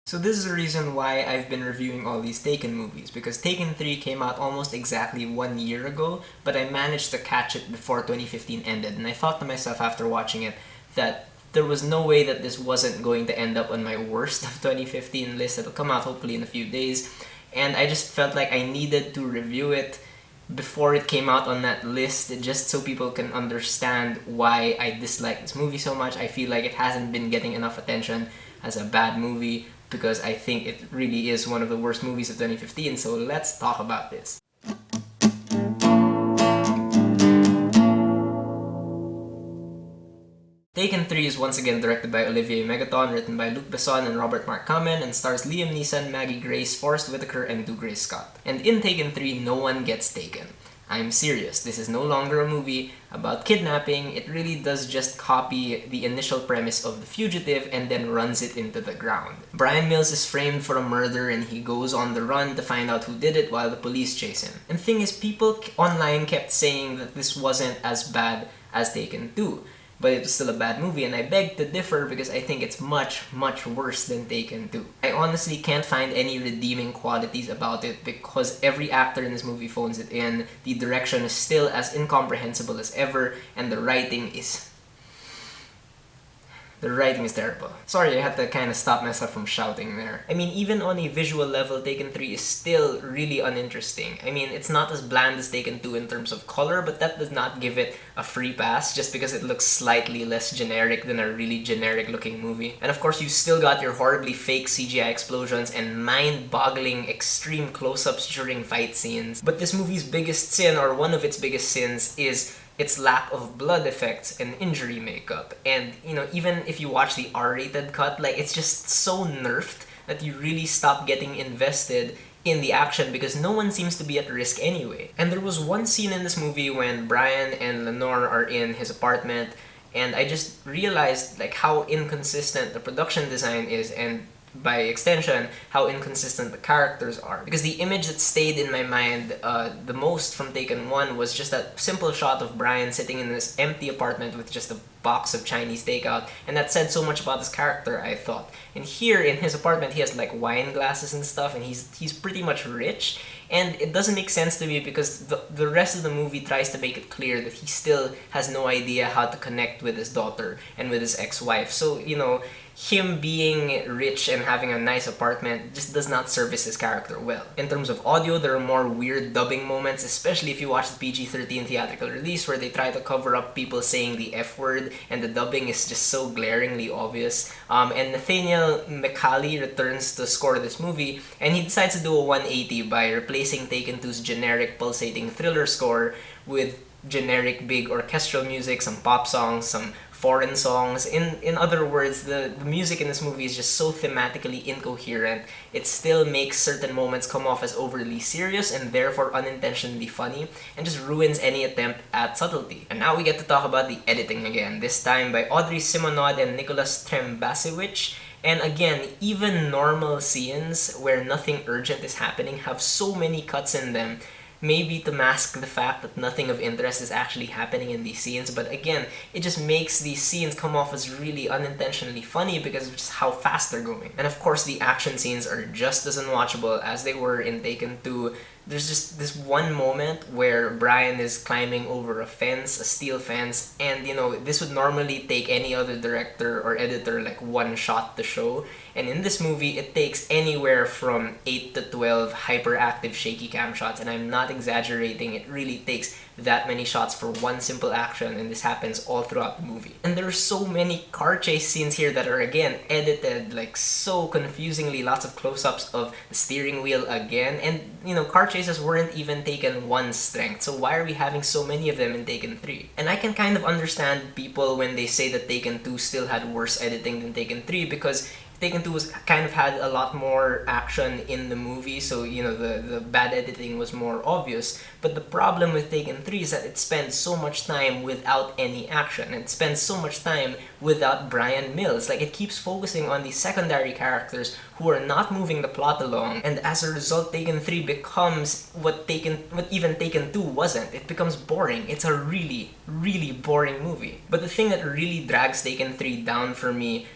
So this is the reason why I've been reviewing all these Taken movies, because Taken 3 came out almost exactly 1 year ago, but I managed to catch it before 2015 ended, and I thought to myself after watching it that there was no way that this wasn't going to end up on my worst of 2015 list that'll come out hopefully in a few days, and I just felt like I needed to review it before it came out on that list, just so people can understand why I dislike this movie so much. I feel like it hasn't been getting enough attention as a bad movie, because I think it really is one of the worst movies of 2015, so let's talk about this. Taken 3 is once again directed by Olivier Megaton, written by Luc Besson and Robert Mark Kamen, and stars Liam Neeson, Maggie Grace, Forrest Whitaker, and Dougray Scott. And in Taken 3, no one gets taken. I'm serious, this is no longer a movie about kidnapping. It really does just copy the initial premise of The Fugitive and then runs it into the ground. Bryan Mills is framed for a murder and he goes on the run to find out who did it while the police chase him. And the thing is, people online kept saying that this wasn't as bad as Taken 2. But it was still a bad movie, and I beg to differ because I think it's much, much worse than Taken 2. I honestly can't find any redeeming qualities about it because every actor in this movie phones it in, the direction is still as incomprehensible as ever, and the writing is terrible. Sorry, I had to kind of stop myself from shouting there. I mean, even on a visual level, Taken 3 is still really uninteresting. I mean, it's not as bland as Taken 2 in terms of color, but that does not give it a free pass just because it looks slightly less generic than a really generic looking movie. And of course, you still got your horribly fake CGI explosions and mind-boggling extreme close-ups during fight scenes. But this movie's biggest sin, or one of its biggest sins, is its lack of blood effects and injury makeup. And, even if you watch the R-rated cut, it's just so nerfed that you really stop getting invested in the action because no one seems to be at risk anyway. And there was one scene in this movie when Brian and Lenore are in his apartment, and I just realized how inconsistent the production design is, and by extension, how inconsistent the characters are. Because the image that stayed in my mind the most from Taken 1 was just that simple shot of Brian sitting in this empty apartment with just a box of Chinese takeout, and that said so much about his character, I thought. And here in his apartment, he has wine glasses and stuff, and he's pretty much rich, and it doesn't make sense to me because the rest of the movie tries to make it clear that he still has no idea how to connect with his daughter and with his ex-wife. So, him being rich and having a nice apartment just does not service his character well. In terms of audio, there are more weird dubbing moments, especially if you watch the PG-13 theatrical release where they try to cover up people saying the F word, and the dubbing is just so glaringly obvious. And Nathaniel McCauley returns to score this movie, and he decides to do a 180 by replacing Taken 2's generic pulsating thriller score with generic big orchestral music, some pop songs, some foreign songs. In other words, the music in this movie is just so thematically incoherent. It still makes certain moments come off as overly serious and therefore unintentionally funny, and just ruins any attempt at subtlety. And now we get to talk about the editing again, this time by Audrey Simonod and Nicholas Trembasiewicz. And again, even normal scenes where nothing urgent is happening have so many cuts in them, maybe to mask the fact that nothing of interest is actually happening in these scenes, but again, it just makes these scenes come off as really unintentionally funny because of just how fast they're going. And of course, the action scenes are just as unwatchable as they were in Taken 2. There's just this one moment where Brian is climbing over a fence, a steel fence, and this would normally take any other director or editor one shot to show. And in this movie, it takes anywhere from 8 to 12 hyperactive shaky cam shots, and I'm not exaggerating, it really takes that many shots for one simple action, and this happens all throughout the movie. And there are so many car chase scenes here that are again edited so confusingly, lots of close-ups of the steering wheel again, and car chases weren't even Taken 1's strength, so why are we having so many of them in Taken 3? And I can kind of understand people when they say that Taken 2 still had worse editing than Taken 3, because Taken 2 was kind of had a lot more action in the movie, so the bad editing was more obvious. But the problem with Taken 3 is that it spends so much time without any action. It spends so much time without Bryan Mills. It keeps focusing on the secondary characters who are not moving the plot along, and as a result, Taken 3 becomes what even Taken 2 wasn't. It becomes boring. It's a really, really boring movie. But the thing that really drags Taken 3 down for me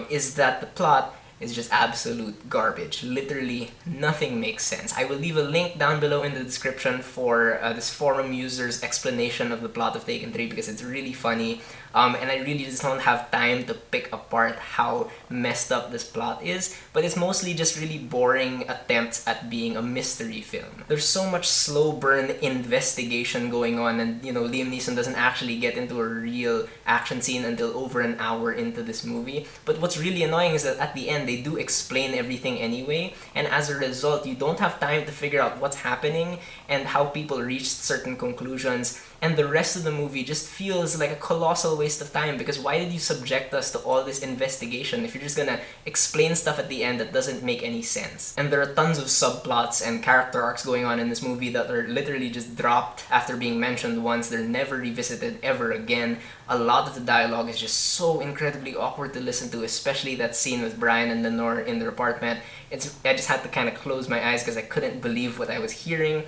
is that the plot is just absolute garbage. Literally nothing makes sense. I will leave a link down below in the description for this forum user's explanation of the plot of Taken 3 because it's really funny. And I really just don't have time to pick apart how messed up this plot is, but it's mostly just really boring attempts at being a mystery film. There's so much slow burn investigation going on, and Liam Neeson doesn't actually get into a real action scene until over an hour into this movie. But what's really annoying is that at the end they do explain everything anyway, and as a result you don't have time to figure out what's happening and how people reached certain conclusions, and the rest of the movie just feels like a colossal waste of time because why did you subject us to all this investigation if you're just gonna explain stuff at the end that doesn't make any sense? And there are tons of subplots and character arcs going on in this movie that are literally just dropped after being mentioned once. They're never revisited ever again. A lot of the dialogue is just so incredibly awkward to listen to, especially that scene with Brian and Lenore in their apartment. I just had to kind of close my eyes because I couldn't believe what I was hearing.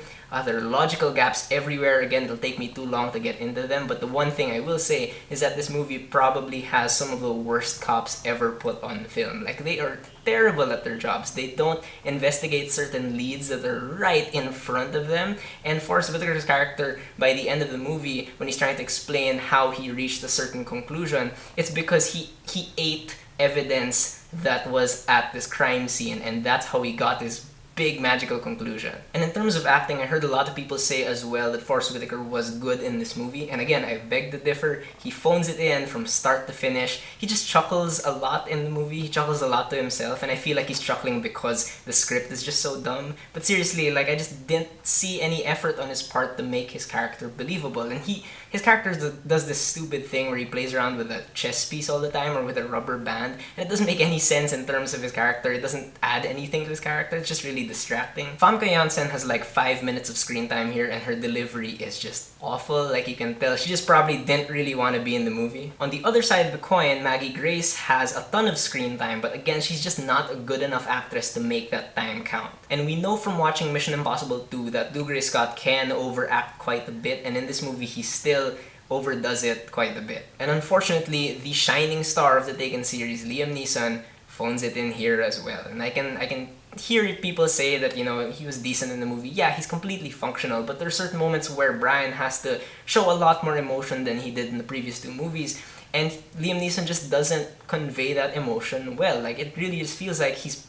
There are logical gaps everywhere. Again, it'll take me too long to get into them, but the one thing I will say is that this movie probably has some of the worst cops ever put on film. Like, they are terrible at their jobs. They don't investigate certain leads that are right in front of them, and Forrest Whitaker's character, by the end of the movie, when he's trying to explain how he reached a certain conclusion, it's because he ate evidence that was at this crime scene, and that's how he got his big magical conclusion. And in terms of acting, I heard a lot of people say as well that Forrest Whitaker was good in this movie, and again, I beg to differ. He phones it in from start to finish. He just chuckles a lot in the movie. He chuckles a lot to himself, and I feel like he's chuckling because the script is just so dumb. But seriously, like, I just didn't see any effort on his part to make his character believable, and his character does this stupid thing where he plays around with a chess piece all the time or with a rubber band, and it doesn't make any sense in terms of his character. It doesn't add anything to his character. It's just really distracting. Famke Janssen has like 5 minutes of screen time here, and her delivery is just awful. Like, you can tell she just probably didn't really want to be in the movie. On the other side of the coin, Maggie Grace has a ton of screen time, but again, she's just not a good enough actress to make that time count. And we know from watching Mission Impossible 2 that Dougray Scott can overact quite a bit, and in this movie he still overdoes it quite a bit. And unfortunately, the shining star of the Taken series, Liam Neeson, phones it in here as well. And I can hear people say that, he was decent in the movie. Yeah, he's completely functional, but there are certain moments where Brian has to show a lot more emotion than he did in the previous 2 movies, and Liam Neeson just doesn't convey that emotion well. Like, it really just feels like he's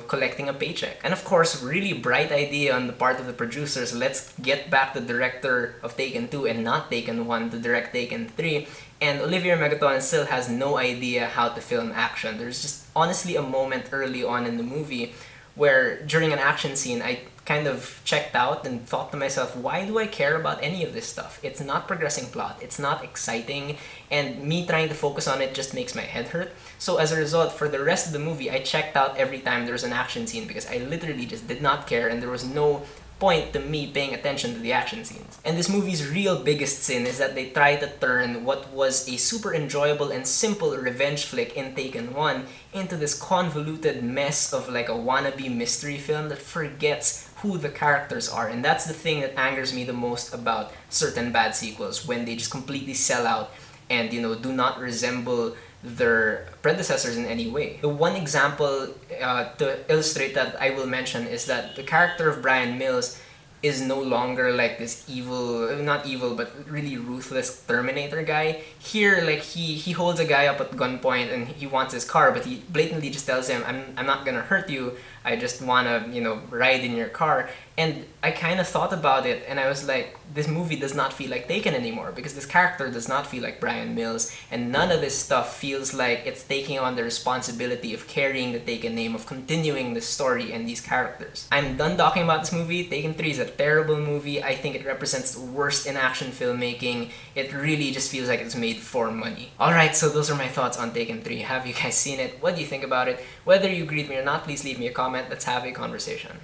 collecting a paycheck. And of course, really bright idea on the part of the producers. Let's get back the director of Taken 2 and not Taken 1 to direct Taken 3. And Olivier Megaton still has no idea how to film action. There's just honestly a moment early on in the movie where during an action scene, I kind of checked out and thought to myself, why do I care about any of this stuff? It's not progressing plot, it's not exciting, and me trying to focus on it just makes my head hurt. So as a result, for the rest of the movie, I checked out every time there was an action scene because I literally just did not care, and there was no point to me paying attention to the action scenes. And this movie's real biggest sin is that they try to turn what was a super enjoyable and simple revenge flick in Taken 1 into this convoluted mess of like a wannabe mystery film that forgets who the characters are. And that's the thing that angers me the most about certain bad sequels, when they just completely sell out and do not resemble their predecessors in any way. The one example to illustrate that I will mention is that the character of Bryan Mills is no longer like this evil, not evil, but really ruthless Terminator guy. Here, like, he holds a guy up at gunpoint and he wants his car, but he blatantly just tells him, I'm not gonna hurt you, I just wanna, ride in your car. And I kind of thought about it, and I was like, this movie does not feel like Taken anymore, because this character does not feel like Bryan Mills, and none of this stuff feels like it's taking on the responsibility of carrying the Taken name, of continuing the story and these characters. I'm done talking about this movie. Taken 3 is a terrible movie. I think it represents the worst in action filmmaking. It really just feels like it's made for money. Alright, so those are my thoughts on Taken 3. Have you guys seen it? What do you think about it? Whether you agree with me or not, please leave me a comment. Let's have a conversation.